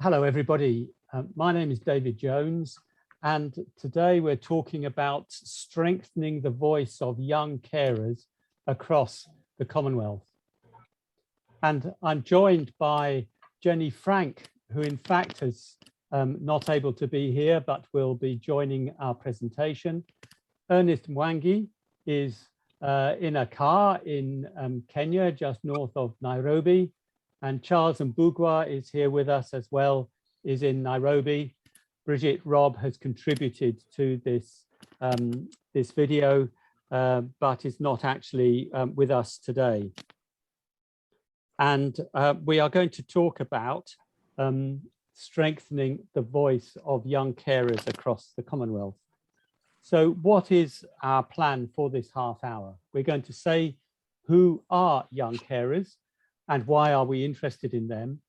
Hello, everybody. My name is David Jones, and today we're talking about strengthening the voice of young carers across the Commonwealth. And I'm joined by Jenny Frank, who in fact is not able to be here, but will be joining our presentation. Ernest Mwangi is in a car in Kenya, just north of Nairobi. And Charles Mbugua is here with us as well, is in Nairobi. Bridget Robb has contributed to this, this video, but is not actually with us today. And we are going to talk about strengthening the voice of young carers across the Commonwealth. So what is our plan for this half hour? We're going to say who are young carers and why are we interested in them.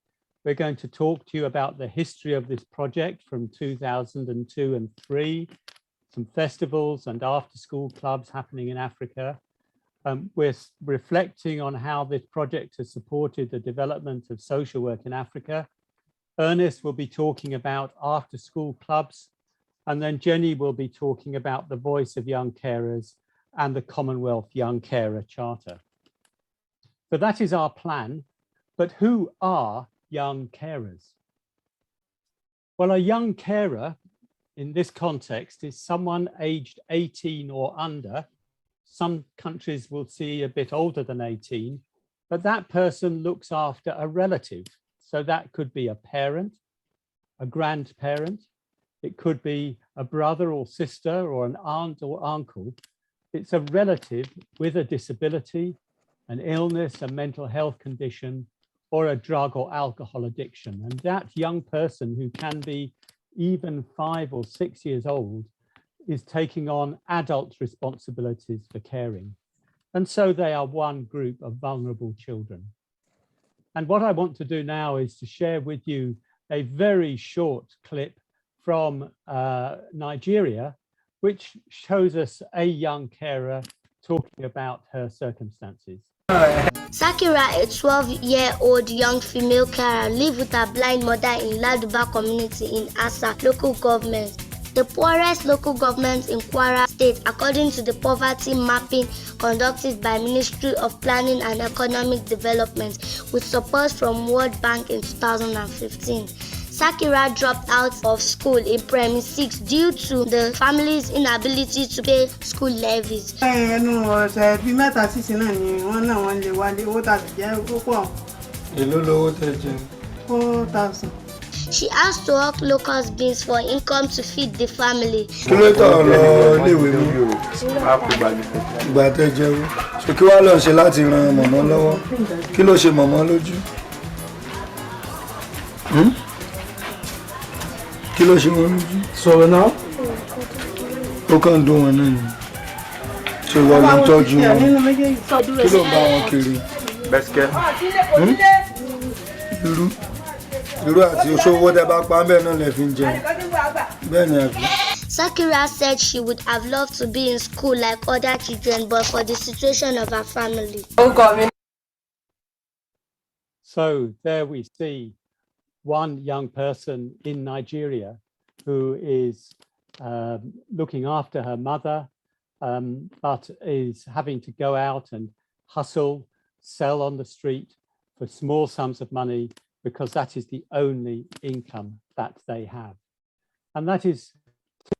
We're going to talk to you about the history of this project from 2002 and 3, some festivals and after-school clubs happening in Africa. We're reflecting on how this project has supported the development of social work in Africa. Ernest will be talking about after-school clubs, and then Jenny will be talking about the voice of young carers and the Commonwealth Young Carer Charter. So that is our plan, but who are young carers? Well, a young carer in this context is someone aged 18 or under. Some countries will see a bit older than 18, but that person looks after a relative. So that could be a parent, a grandparent, it could be a brother or sister or an aunt or uncle. It's a relative with a disability, an illness, a mental health condition, or a drug or alcohol addiction. And that young person, who can be even 5 or 6 years old, is taking on adult responsibilities for caring. And so they are one group of vulnerable children. And what I want to do now is to share with you a very short clip from Nigeria, which shows us a young carer talking about her circumstances. Sakira, a 12-year-old young female carer, lives with her blind mother in Laduba community in Asa local government, the poorest local government in Kwara State, according to the poverty mapping conducted by Ministry of Planning and Economic Development with support from World Bank in 2015. Sakira dropped out of school in primary 6 due to the family's inability to pay school levies. She has to work local beans for income to feed the family. So now, who can do one? So what I'm talking about? Kilo ba won kiri. Beske. Irú àti oṣòwò tẹ́ bá pa ńbẹ̀ náà lẹ fi ń jẹun. Bẹ́ẹ̀ ni àbí. Sakira said she would have loved to be in school like other children, but for the situation of her family. So there we see one young person in Nigeria who is looking after her mother, but is having to go out and hustle, sell on the street for small sums of money, because that is the only income that they have. And that is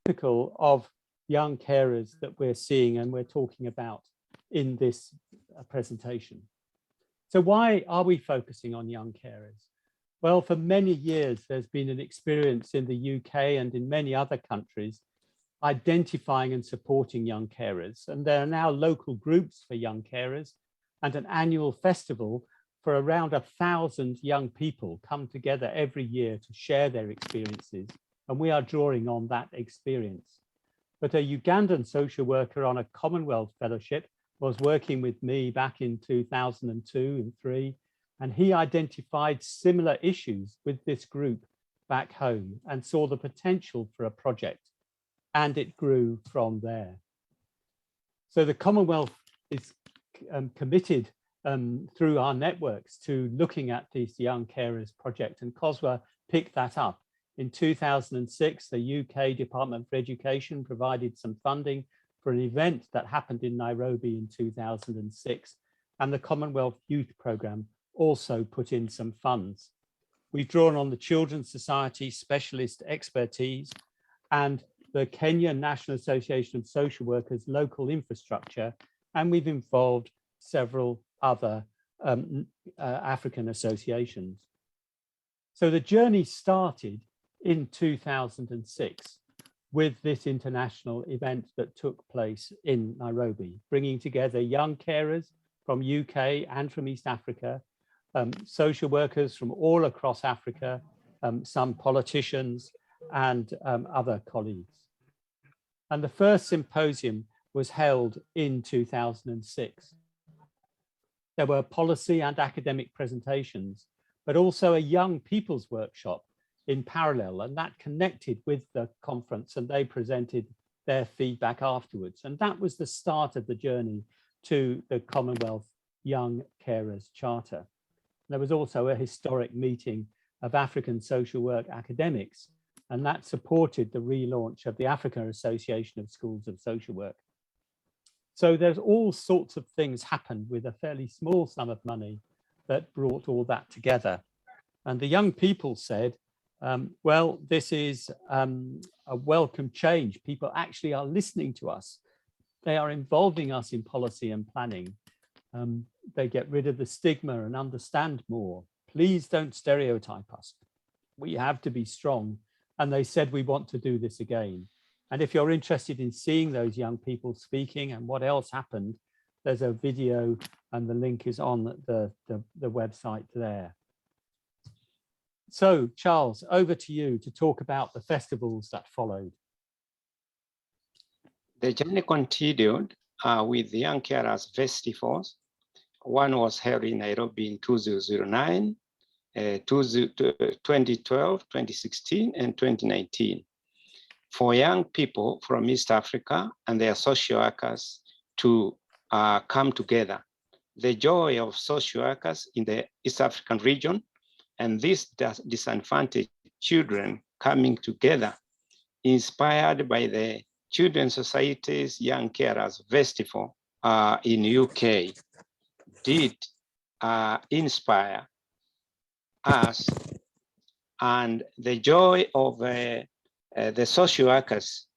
typical of young carers that we're seeing and we're talking about in this presentation. So why are we focusing on young carers? Well, for many years, there's been an experience in the UK and in many other countries identifying and supporting young carers. And there are now local groups for young carers and an annual festival for around 1,000 young people come together every year to share their experiences. And we are drawing on that experience. But a Ugandan social worker on a Commonwealth fellowship was working with me back in 2002 and 3. And he identified similar issues with this group back home and saw the potential for a project, and it grew from there. So the Commonwealth is committed through our networks to looking at this Young Carers project, and COSWA picked that up. In 2006, the UK Department for Education provided some funding for an event that happened in Nairobi in 2006, and the Commonwealth Youth Programme also put in some funds. We've drawn on the Children's Society specialist expertise and the Kenya National Association of Social Workers local infrastructure, and we've involved several other African associations. So the journey started in 2006 with this international event that took place in Nairobi, bringing together young carers from UK and from East Africa, social workers from all across Africa, some politicians and other colleagues. And the first symposium was held in 2006. There were policy and academic presentations, but also a young people's workshop in parallel, and that connected with the conference, and they presented their feedback afterwards. And that was the start of the journey to the Commonwealth Young Carers Charter. There was also a historic meeting of African social work academics, and that supported the relaunch of the African Association of Schools of Social Work. So there's all sorts of things happened with a fairly small sum of money that brought all that together. And the young people said, well, this is a welcome change. People actually are listening to us. They are involving us in policy and planning. They get rid of the stigma and understand more. Please don't stereotype us. We have to be strong. And they said, we want to do this again. And if you're interested in seeing those young people speaking and what else happened, there's a video and the link is on the website there. So Charles, over to you to talk about the festivals that followed. The journey continued with the Young Carers Festivals. One was held in Nairobi in 2009, 2012, 2016, and 2019. For young people from East Africa and their social workers to come together. The joy of social workers in the East African region and these disadvantaged children coming together, inspired by the Children's Society's Young Carers Festival in UK, did inspire us, and the joy of the social workers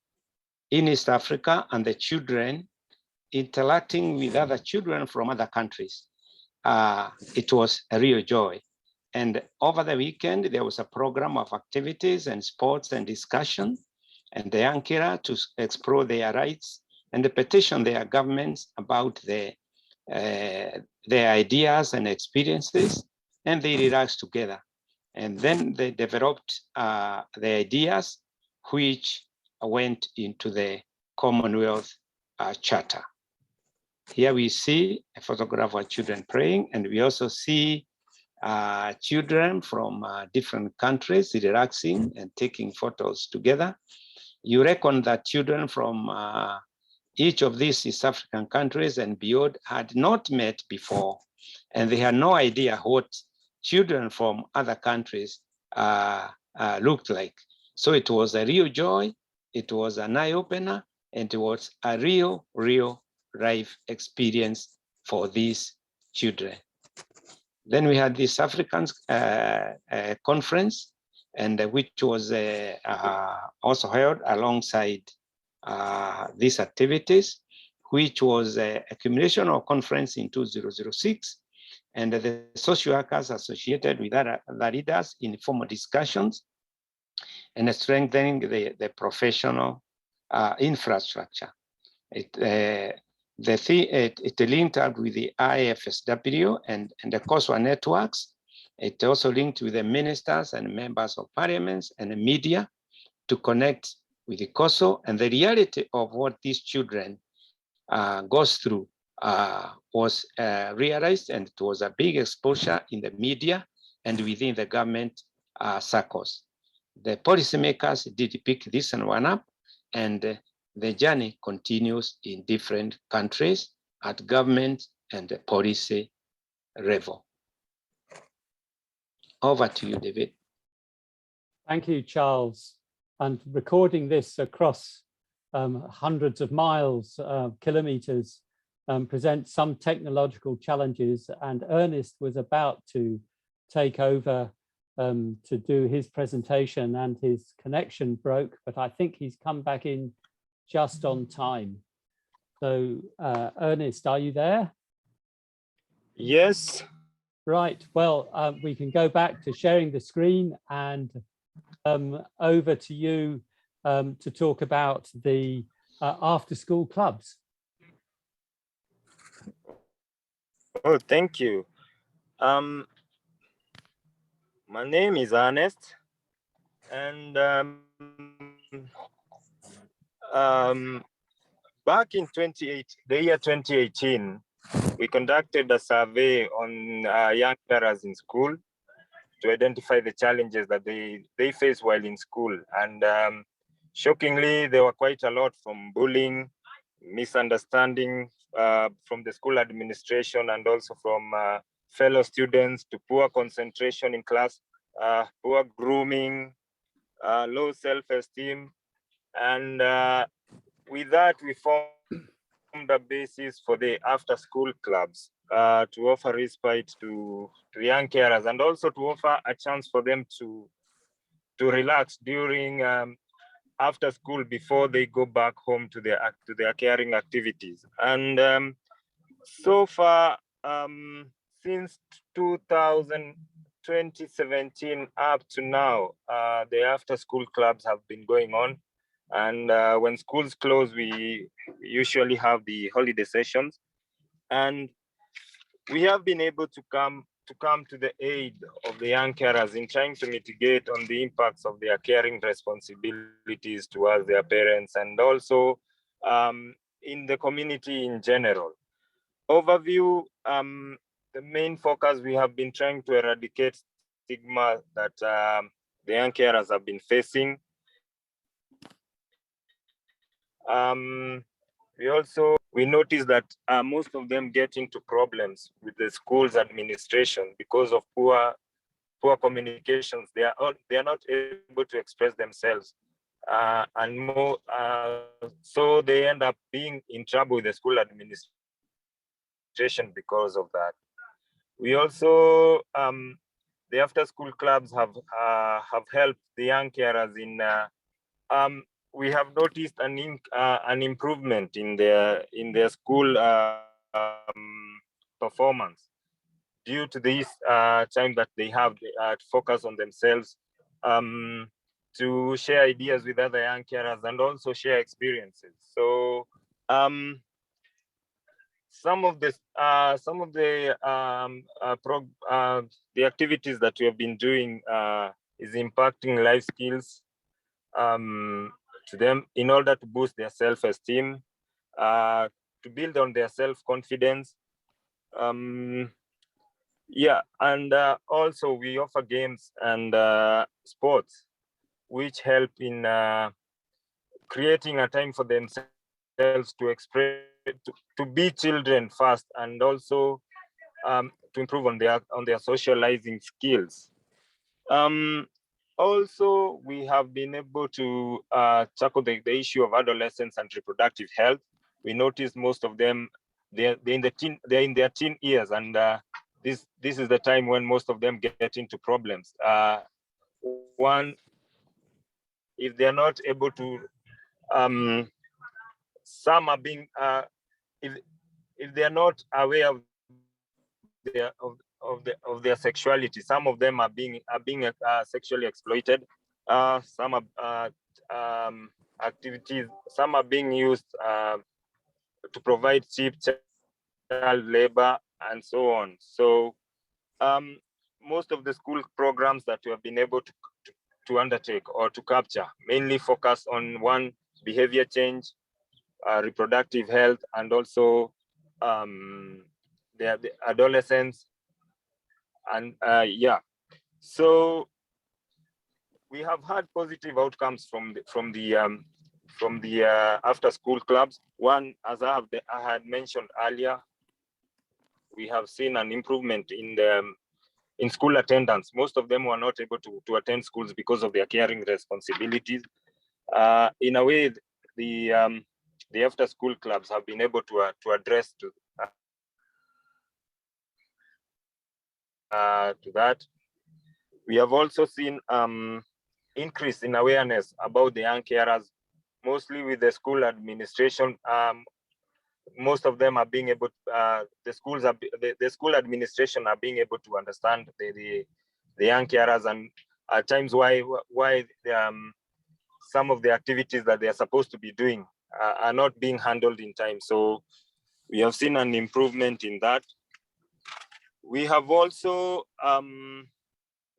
in East Africa and the children interacting with other children from other countries. It was a real joy. And over the weekend, there was a program of activities and sports and discussion, and the young carer to explore their rights and to petition their governments about their ideas and experiences, and they relaxed together. And then they developed the ideas which went into the Commonwealth Charter. Here we see a photograph of children praying, and we also see children from different countries relaxing and taking photos together. You reckon that children from each of these East African countries and beyond had not met before, and they had no idea what children from other countries looked like. So it was a real joy, it was an eye-opener, and it was a real life experience for these children. Then we had this African conference, and which was also held alongside these activities, which was a accumulation of conference in 2006, and the social workers associated with the leaders in formal discussions and strengthening the professional infrastructure. It linked up with the IFSW and the COSWA networks. It also linked with the ministers and members of parliaments and the media to connect with the COSO, and the reality of what these children goes through was realized, and it was a big exposure in the media and within the government circles. The policymakers did pick this one up, and the journey continues in different countries at government and the policy level. Over to you, David. Thank you, Charles. And recording this across hundreds of miles, kilometers, presents some technological challenges. And Ernest was about to take over to do his presentation, and his connection broke, but I think he's come back in just on time. So Ernest, are you there? Yes. Right, well, we can go back to sharing the screen, and over to you to talk about the after-school clubs. Oh, thank you. My name is Ernest, and back in the year 2018, we conducted a survey on young carers in school to identify the challenges that they face while in school. And shockingly, there were quite a lot, from bullying, misunderstanding from the school administration, and also from fellow students, to poor concentration in class, poor grooming, low self-esteem. And with that, we formed a basis for the after-school clubs to offer respite to young carers, and also to offer a chance for them to relax during after school, before they go back home to their caring activities. And so far, since 2017 up to now, the after-school clubs have been going on. And when schools close, we usually have the holiday sessions, and we have been able to come to the aid of the young carers in trying to mitigate on the impacts of their caring responsibilities towards their parents, and also in the community in general. Overview, the main focus, we have been trying to eradicate stigma that the young carers have been facing. We noticed that most of them get into problems with the school's administration because of poor communications. They are not able to express themselves, and more. So they end up being in trouble with the school administration because of that. We also the after-school clubs have helped the young carers in. We have noticed an improvement in their school performance due to this time that they have to focus on themselves, to share ideas with other young carers, and also share experiences. So some of the activities that we have been doing is impacting life skills to them in order to boost their self-esteem, to build on their self-confidence. And also we offer games and sports, which help in creating a time for themselves to express, to be children first, and also to improve on their socializing skills. Also, we have been able to tackle the issue of adolescence and reproductive health. We noticed most of them, they're in their teen years, and this is the time when most of them get into problems. One, if they're not able to, some are being, if they're not aware of their sexuality, some of them are being sexually exploited. Some are activities, some are being used to provide cheap child labor, and so on. So most of the school programs that we have been able to undertake or to capture mainly focus on one, behavior change, reproductive health, and also the adolescents. And so we have had positive outcomes from the after school clubs. One, as I had mentioned earlier, we have seen an improvement in in school attendance. Most of them were not able to attend schools because of their caring responsibilities. In a way, the after-school clubs have been able to address to that. We have also seen increase in awareness about the young carers, mostly with the school administration. Most of them are being able to, the school administration are being able to understand the young carers, and at times why some of the activities that they are supposed to be doing are not being handled in time. So we have seen an improvement in that. We have also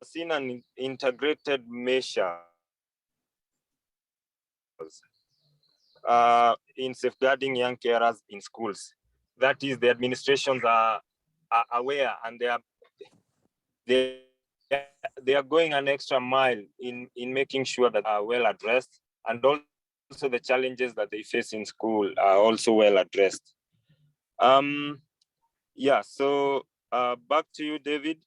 seen an integrated measure in safeguarding young carers in schools. That is, the administrations are aware, and they are going an extra mile in making sure that are well addressed, and also the challenges that they face in school are also well addressed. Yeah, so back to you, David.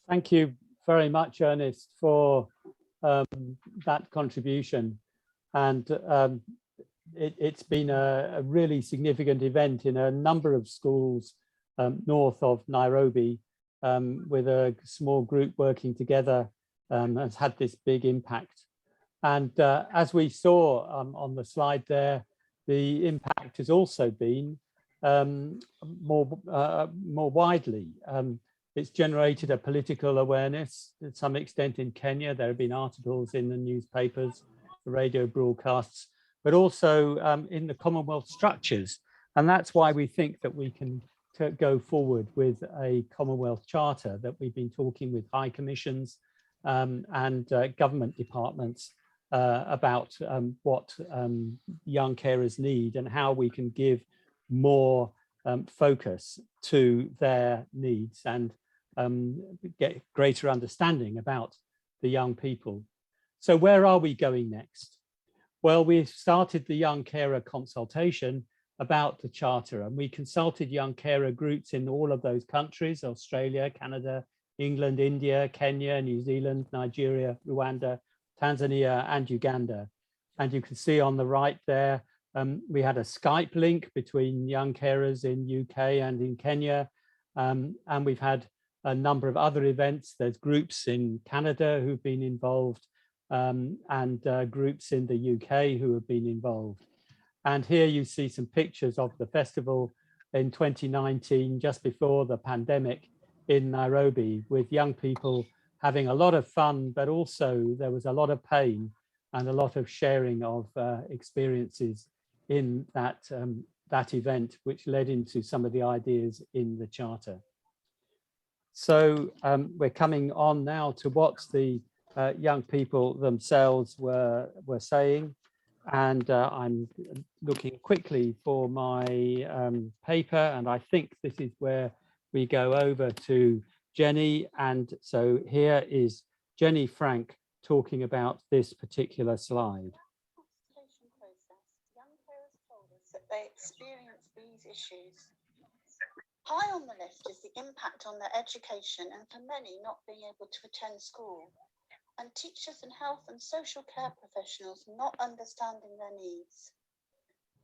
Thank you very much, Ernest, for that contribution. And it's been a really significant event in a number of schools north of Nairobi, with a small group working together, has had this big impact. And as we saw on the slide there, the impact has also been more widely. It's generated a political awareness to some extent in Kenya. There have been articles in the newspapers, the radio broadcasts, but also in the Commonwealth structures. And that's why we think that we can go forward with a Commonwealth Charter, that we've been talking with high commissions and government departments about what young carers need and how we can give more focus to their needs and get greater understanding about the young people. So where are we going next? Well, we've started the young carer consultation about the Charter, and we consulted young carer groups in all of those countries: Australia, Canada, England, India, Kenya, New Zealand, Nigeria, Rwanda, Tanzania, and Uganda. And you can see on the right there, we had a Skype link between young carers in UK and in Kenya. And we've had a number of other events. There's groups in Canada who've been involved, and groups in the UK who have been involved. And here you see some pictures of the festival in 2019, just before the pandemic, in Nairobi, with young people having a lot of fun, but also there was a lot of pain and a lot of sharing of experiences in that, that event, which led into some of the ideas in the Charter. So we're coming on now to what the young people themselves were saying. And I'm looking quickly for my paper, and I think this is where we go over to Jenny. And so here is Jenny Frank talking about this particular slide. Young carers told us that they experience these issues. High on the list is the impact on their education, and for many not being able to attend school, and teachers and health and social care professionals not understanding their needs.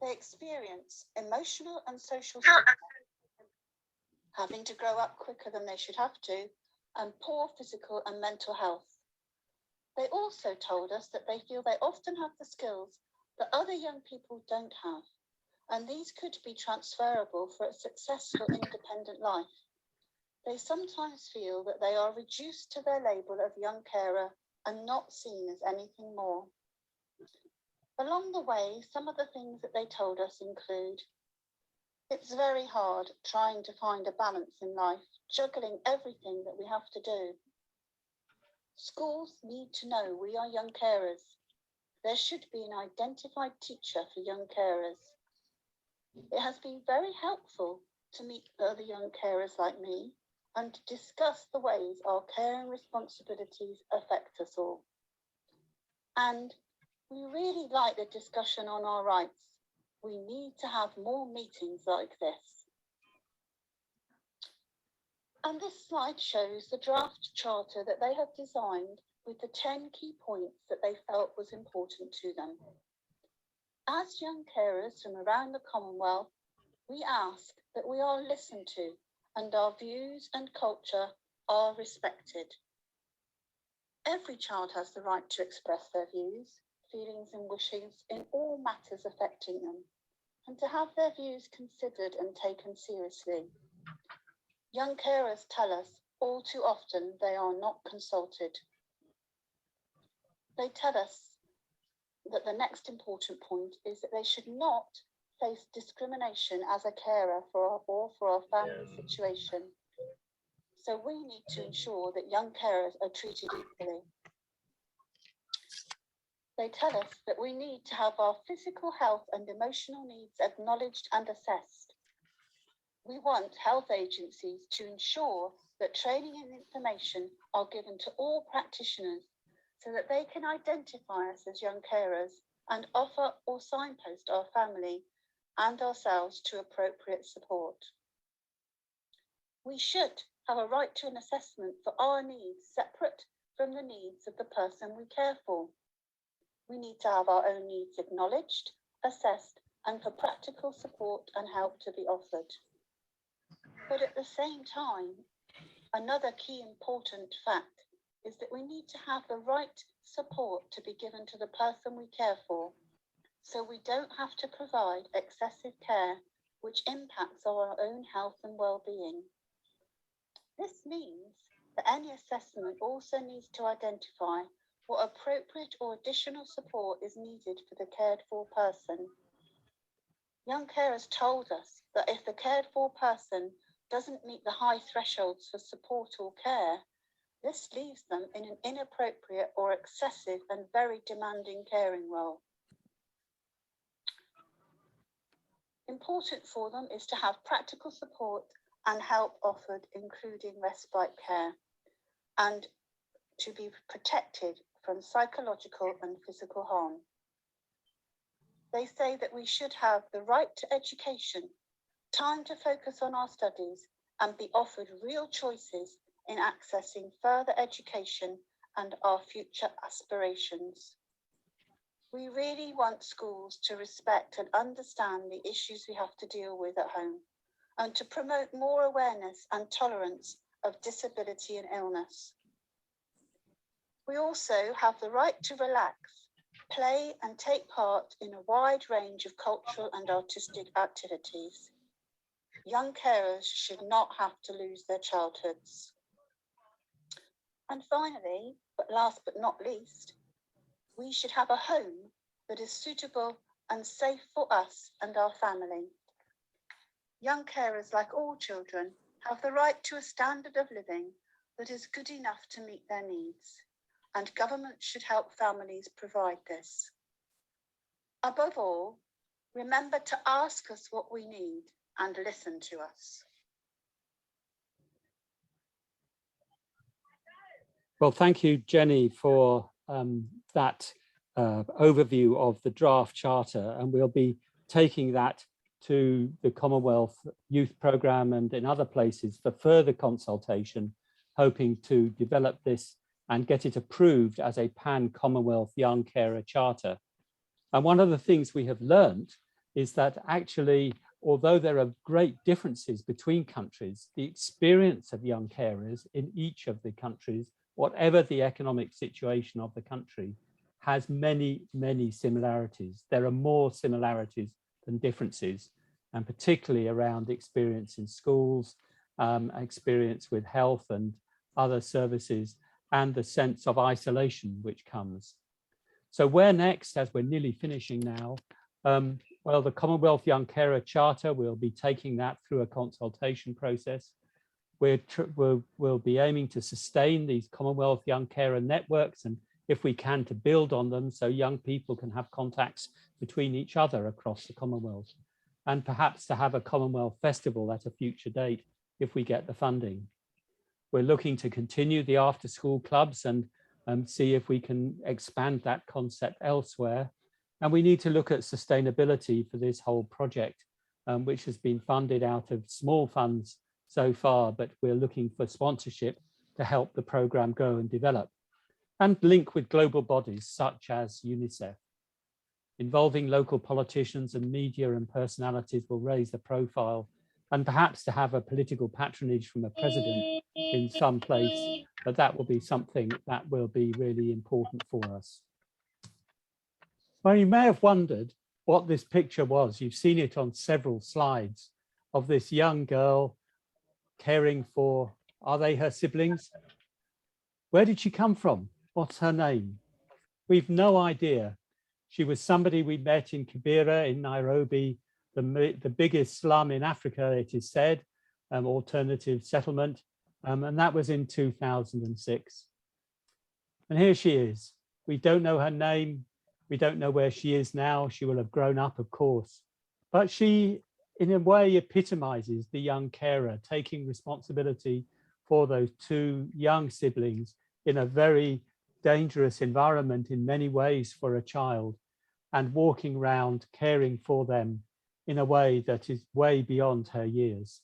They experience emotional and social support, having to grow up quicker than they should have to, and poor physical and mental health. They also told us that they feel they often have the skills that other young people don't have, and these could be transferable for a successful independent life. They sometimes feel that they are reduced to their label of young carer and not seen as anything more. Along the way, some of the things that they told us include: it's very hard trying to find a balance in life, juggling everything that we have to do. Schools need to know we are young carers. There should be an identified teacher for young carers. It has been very helpful to meet other young carers like me and to discuss the ways our caring responsibilities affect us all. And we really like the discussion on our rights. We need to have more meetings like this. And this slide shows the draft charter that they have designed with the 10 key points that they felt was important to them. As young carers from around the Commonwealth, we ask that we are listened to and our views and culture are respected. Every child has the right to express their views, feelings and wishes in all matters affecting them, and to have their views considered and taken seriously. Young carers tell us all too often they are not consulted. They tell us that the next important point is that they should not face discrimination as a carer or for our family situation. So we need to ensure that young carers are treated equally. They tell us that we need to have our physical health and emotional needs acknowledged and assessed. We want health agencies to ensure that training and information are given to all practitioners so that they can identify us as young carers and offer or signpost our family and ourselves to appropriate support. We should have a right to an assessment for our needs separate from the needs of the person we care for. We need to have our own needs acknowledged, assessed, and for practical support and help to be offered. But at the same time, another key important fact is that we need to have the right support to be given to the person we care for, so we don't have to provide excessive care which impacts on our own health and well-being. This means that any assessment also needs to identify what appropriate or additional support is needed for the cared for person. Young carers told us that if the cared for person doesn't meet the high thresholds for support or care, this leaves them in an inappropriate or excessive and very demanding caring role. Important for them is to have practical support and help offered, including respite care, and to be protected from psychological and physical harm. They say that we should have the right to education, time to focus on our studies, and be offered real choices in accessing further education and our future aspirations. We really want schools to respect and understand the issues we have to deal with at home, and to promote more awareness and tolerance of disability and illness. We also have the right to relax, play and take part in a wide range of cultural and artistic activities. Young carers should not have to lose their childhoods. And finally, but last but not least, we should have a home that is suitable and safe for us and our family. Young carers, like all children, have the right to a standard of living that is good enough to meet their needs, and government should help families provide this. Above all, remember to ask us what we need and listen to us. Well, thank you, Jenny, for that overview of the draft charter, and we'll be taking that to the Commonwealth Youth Programme and in other places for further consultation, hoping to develop this and get it approved as a pan-Commonwealth Young Carer Charter. And one of the things we have learned is that actually, although there are great differences between countries, the experience of young carers in each of the countries, whatever the economic situation of the country, has many, many similarities. There are more similarities than differences, and particularly around experience in schools, experience with health and other services, and the sense of isolation which comes. So where next, as we're nearly finishing now? Well, the Commonwealth Young Carer Charter, we'll be taking that through a consultation process. We'll be aiming to sustain these Commonwealth Young Carer networks, and if we can, to build on them so young people can have contacts between each other across the Commonwealth, and perhaps to have a Commonwealth Festival at a future date if we get the funding. We're looking to continue the after-school clubs and see if we can expand that concept elsewhere. And we need to look at sustainability for this whole project, which has been funded out of small funds so far, but we're looking for sponsorship to help the program grow and develop, and link with global bodies such as UNICEF. Involving local politicians and media and personalities will raise the profile, and perhaps to have a political patronage from a president in some place, but that will be something that will be really important for us. Well, you may have wondered what this picture was. You've seen it on several slides of this young girl caring for, are they her siblings? Where did she come from? What's her name? We've no idea. She was somebody we met in Kibera in Nairobi, the biggest slum in Africa, it is said, alternative settlement, and that was in 2006. And here she is. We don't know her name. We don't know where she is now. She will have grown up, of course, but she, in a way, epitomizes the young carer taking responsibility for those two young siblings in a very dangerous environment in many ways for a child, and walking around caring for them in a way that is way beyond her years.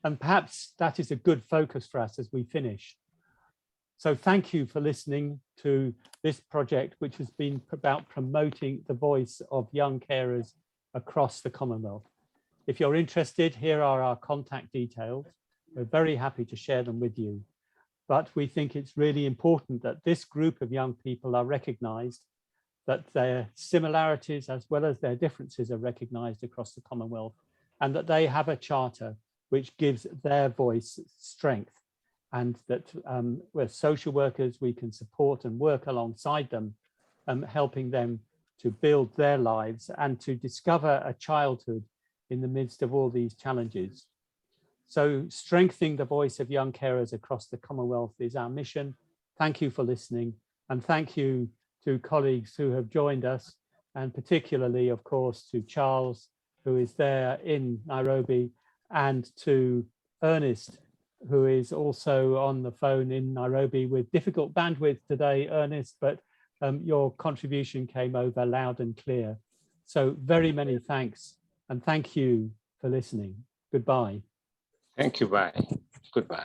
And perhaps that is a good focus for us as we finish. So thank you for listening to this project, which has been about promoting the voice of young carers across the Commonwealth. If you're interested, here are our contact details. We're very happy to share them with you. But we think it's really important that this group of young people are recognized, that their similarities as well as their differences are recognized across the Commonwealth, and that they have a charter which gives their voice strength, and that we're social workers, we can support and work alongside them, helping them to build their lives and to discover a childhood in the midst of all these challenges. So strengthening the voice of young carers across the Commonwealth is our mission. Thank you for listening, and thank you to colleagues who have joined us, and particularly, of course, to Charles, who is there in Nairobi, and to Ernest, who is also on the phone in Nairobi with difficult bandwidth today, Ernest, but your contribution came over loud and clear. So very many thanks, and thank you for listening. Goodbye. Thank you, bye. Goodbye.